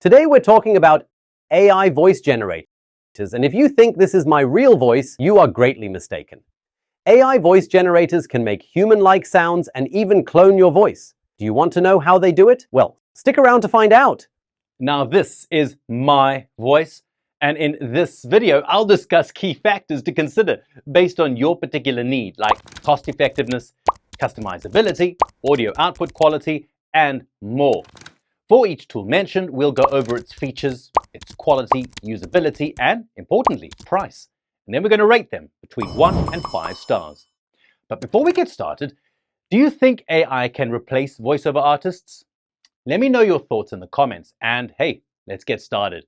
Today we're talking about AI voice generators, and if you think this is my real voice, you are greatly mistaken. AI voice generators can make human-like sounds and even clone your voice. Do you want to know how they do it? Well, stick around to find out. Now this is my voice, and in this video I'll discuss key factors to consider based on your particular need, like cost effectiveness, customizability, audio output quality, and more. For each tool mentioned, we'll go over its features, its quality, usability, and importantly, price. And then we're going to rate them between 1 and 5 stars. But before we get started, do you think AI can replace voiceover artists? Let me know your thoughts in the comments, and hey, let's get started.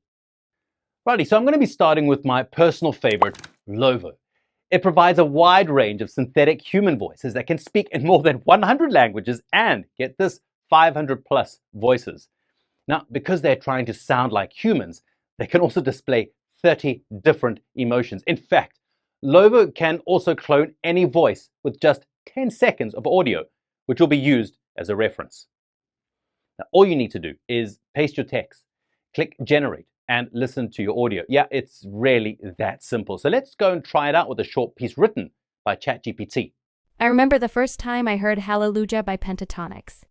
Righty, so I'm going to be starting with my personal favorite, Lovo. It provides a wide range of synthetic human voices that can speak in more than 100 languages and, get this, 500 plus voices. Now, because they're trying to sound like humans, they can also display 30 different emotions. In fact, Lovo can also clone any voice with just 10 seconds of audio, which will be used as a reference. Now, all you need to do is paste your text, click generate, and listen to your audio. Yeah, it's really that simple. So let's go and try it out with a short piece written by ChatGPT. I remember the first time I heard Hallelujah by Pentatonix.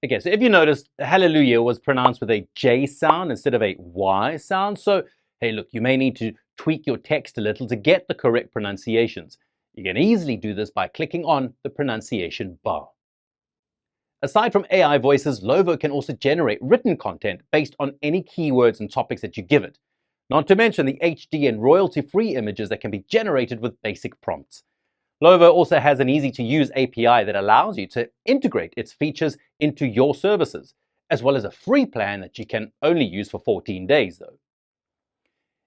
Okay, so if you noticed, hallelujah was pronounced with a J sound instead of a Y sound. So, hey, look, you may need to tweak your text a little to get the correct pronunciations. You can easily do this by clicking on the pronunciation bar. Aside from AI voices, Lovo can also generate written content based on any keywords and topics that you give it. Not to mention the HD and royalty-free images that can be generated with basic prompts. Lovo also has an easy-to-use API that allows you to integrate its features into your services, as well as a free plan that you can only use for 14 days, though.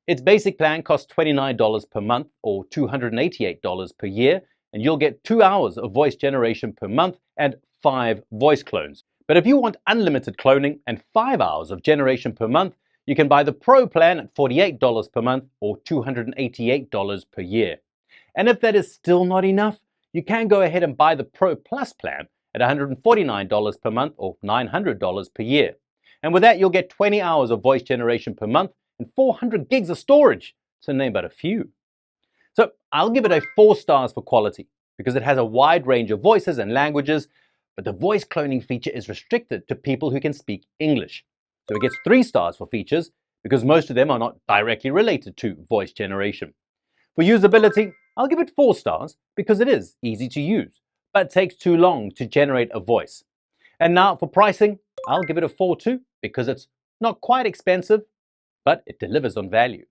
Its basic plan costs $29 per month or $288 per year, and you'll get 2 hours of voice generation per month and 5 voice clones. But if you want unlimited cloning and 5 hours of generation per month, you can buy the Pro plan at $48 per month or $288 per year. And if that is still not enough, you can go ahead and buy the Pro Plus plan at $149 per month or $900 per year. And with that, you'll get 20 hours of voice generation per month and 400 gigs of storage, to name but a few. So I'll give it a 4 stars for quality because it has a wide range of voices and languages, but the voice cloning feature is restricted to people who can speak English. So it gets 3 stars for features because most of them are not directly related to voice generation. For usability, I'll give it 4 stars because it is easy to use, but it takes too long to generate a voice. And now for pricing, I'll give it a 4 too because it's not quite expensive, but it delivers on value.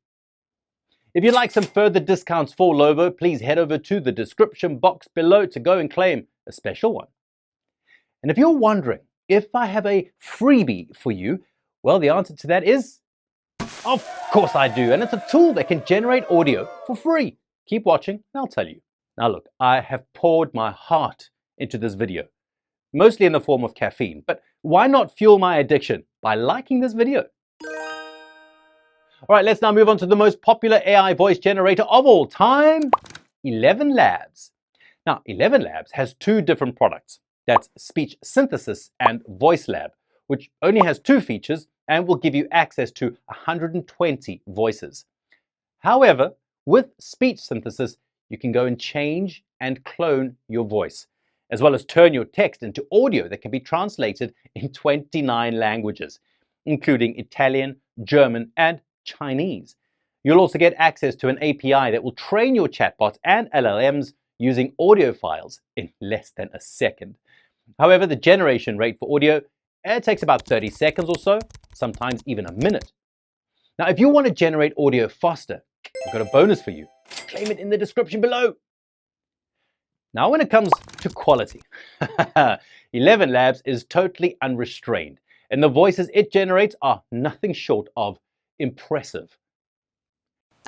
If you'd like some further discounts for Lovo, please head over to the description box below to go and claim a special one. And if you're wondering if I have a freebie for you, well, the answer to that is, of course I do, and it's a tool that can generate audio for free. Keep watching and I'll tell you. Now look, I have poured my heart into this video, mostly in the form of caffeine, but why not fuel my addiction by liking this video? All right, let's now move on to the most popular AI voice generator of all time, Elevenlabs. Now, Elevenlabs has 2 different products. That's Speech Synthesis and Voice Lab, which only has 2 features and will give you access to 120 voices. However, with speech synthesis, you can go and change and clone your voice, as well as turn your text into audio that can be translated in 29 languages, including Italian, German, and Chinese. You'll also get access to an API that will train your chatbots and LLMs using audio files in less than a second. However, the generation rate for audio takes about 30 seconds or so, sometimes even a minute. Now, if you want to generate audio faster, I've got a bonus for you. Claim it in the description below. Now, when it comes to quality, Elevenlabs is totally unrestrained, and the voices it generates are nothing short of impressive.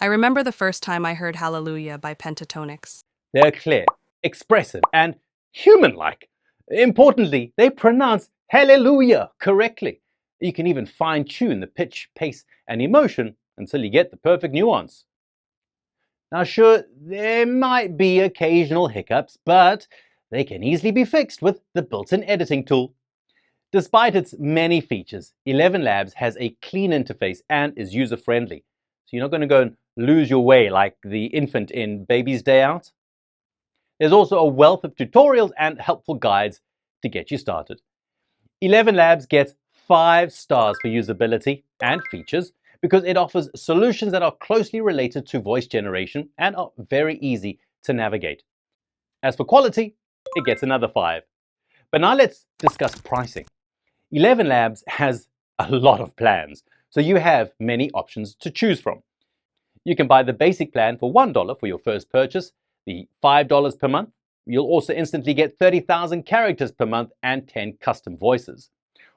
I remember the first time I heard Hallelujah by Pentatonix. They're clear, expressive, and human-like. Importantly, they pronounce hallelujah correctly. You can even fine-tune the pitch, pace, and emotion until you get the perfect nuance. Now sure, there might be occasional hiccups, but they can easily be fixed with the built-in editing tool. Despite its many features, Elevenlabs has a clean interface and is user-friendly. So you're not going to go and lose your way like the infant in Baby's Day Out. There's also a wealth of tutorials and helpful guides to get you started. Elevenlabs gets 5 stars for usability and features because it offers solutions that are closely related to voice generation and are very easy to navigate. As for quality, it gets another 5. But now let's discuss pricing. Elevenlabs has a lot of plans, so you have many options to choose from. You can buy the basic plan for $1 for your first purchase, the $5 per month. You'll also instantly get 30,000 characters per month and 10 custom voices.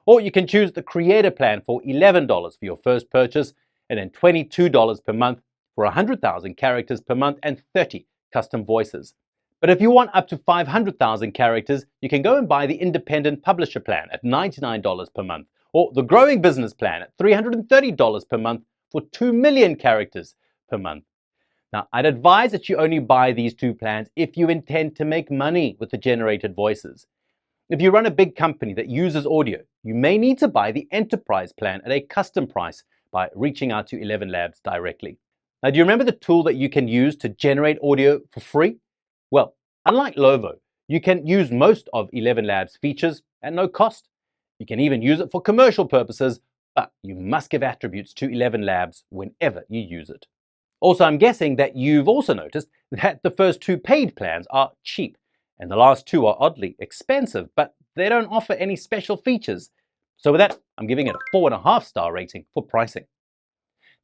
Or you can choose the creator plan for $11 for your first purchase and then $22 per month for 100,000 characters per month and 30 custom voices. But if you want up to 500,000 characters, you can go and buy the independent publisher plan at $99 per month or the growing business plan at $330 per month for 2 million characters per month. Now, I'd advise that you only buy these 2 plans if you intend to make money with the generated voices. If you run a big company that uses audio, you may need to buy the enterprise plan at a custom price by reaching out to Elevenlabs directly. Now, do you remember the tool that you can use to generate audio for free? Well, unlike Lovo, you can use most of Elevenlabs' features at no cost. You can even use it for commercial purposes, but you must give attributes to Elevenlabs whenever you use it. Also, I'm guessing that you've also noticed that the first 2 paid plans are cheap, and the last 2 are oddly expensive, but they don't offer any special features. So with that, I'm giving it a 4.5-star rating for pricing.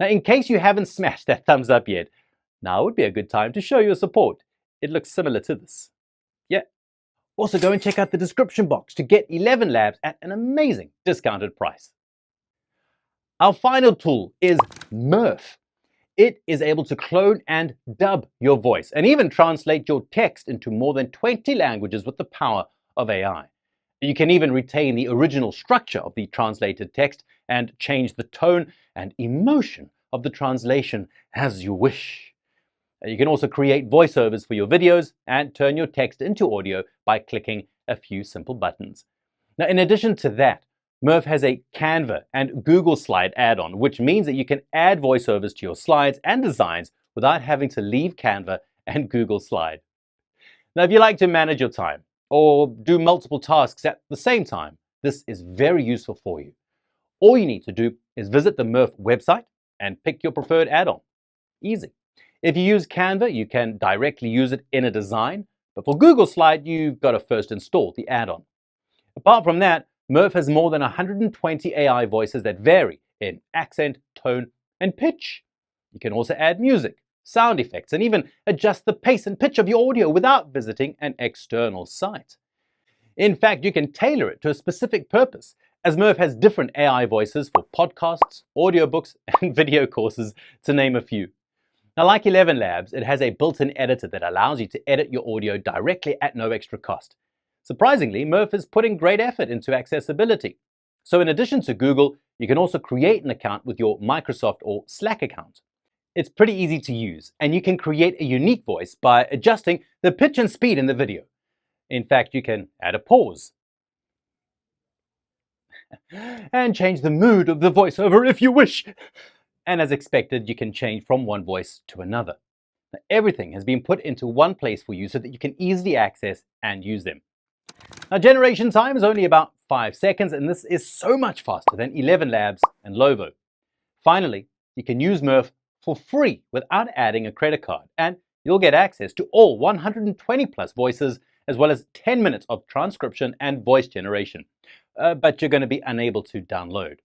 Now, in case you haven't smashed that thumbs up yet, now would be a good time to show your support. It looks similar to this. Yeah. Also, go and check out the description box to get Elevenlabs at an amazing discounted price. Our final tool is Murf. It is able to clone and dub your voice and even translate your text into more than 20 languages with the power of AI. You can even retain the original structure of the translated text and change the tone and emotion of the translation as you wish. You can also create voiceovers for your videos and turn your text into audio by clicking a few simple buttons. Now, in addition to that, Murf has a Canva and Google Slide add-on, which means that you can add voiceovers to your slides and designs without having to leave Canva and Google Slide. Now, if you like to manage your time or do multiple tasks at the same time, this is very useful for you. All you need to do is visit the Murf website and pick your preferred add-on. Easy. If you use Canva, you can directly use it in a design, but for Google Slide, you've got to first install the add-on. Apart from that, Murf has more than 120 AI voices that vary in accent, tone, and pitch. You can also add music, sound effects, and even adjust the pace and pitch of your audio without visiting an external site. In fact, you can tailor it to a specific purpose, as Murf has different AI voices for podcasts, audiobooks, and video courses, to name a few. Now, like Elevenlabs, it has a built-in editor that allows you to edit your audio directly at no extra cost. Surprisingly, Murf is putting great effort into accessibility. So in addition to Google, you can also create an account with your Microsoft or Slack account. It's pretty easy to use, and you can create a unique voice by adjusting the pitch and speed in the video. In fact, you can add a pause and change the mood of the voiceover if you wish. And as expected, you can change from one voice to another. Now, everything has been put into one place for you so that you can easily access and use them. Now, generation time is only about 5 seconds, and this is so much faster than Elevenlabs and Lovo. Finally, you can use Murf for free without adding a credit card, and you'll get access to all 120 plus voices, as well as 10 minutes of transcription and voice generation. But you're going to be unable to download.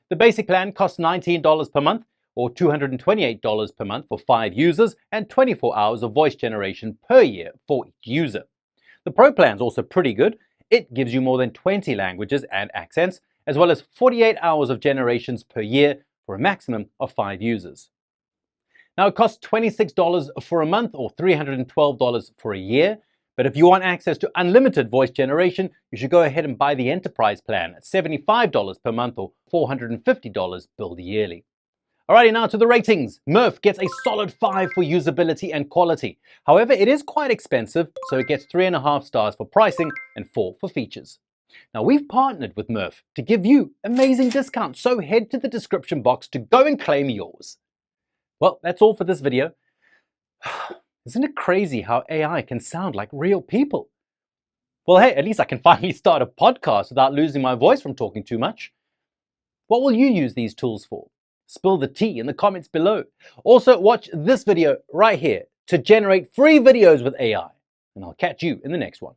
The basic plan costs $19 per month or $228 per month for 5 users and 24 hours of voice generation per year for each user. The Pro plan is also pretty good. It gives you more than 20 languages and accents, as well as 48 hours of generations per year for a maximum of 5 users. Now, it costs $26 for a month or $312 for a year, but if you want access to unlimited voice generation, you should go ahead and buy the Enterprise plan at $75 per month or $450 billed yearly. Alrighty, now to the ratings. Murf gets a solid 5 for usability and quality. However, it is quite expensive, so it gets 3.5 stars for pricing and 4 for features. Now, we've partnered with Murf to give you amazing discounts, so head to the description box to go and claim yours. Well, that's all for this video. Isn't it crazy how AI can sound like real people? Well, hey, at least I can finally start a podcast without losing my voice from talking too much. What will you use these tools for? Spill the tea in the comments below. Also, watch this video right here to generate free videos with AI. And I'll catch you in the next one.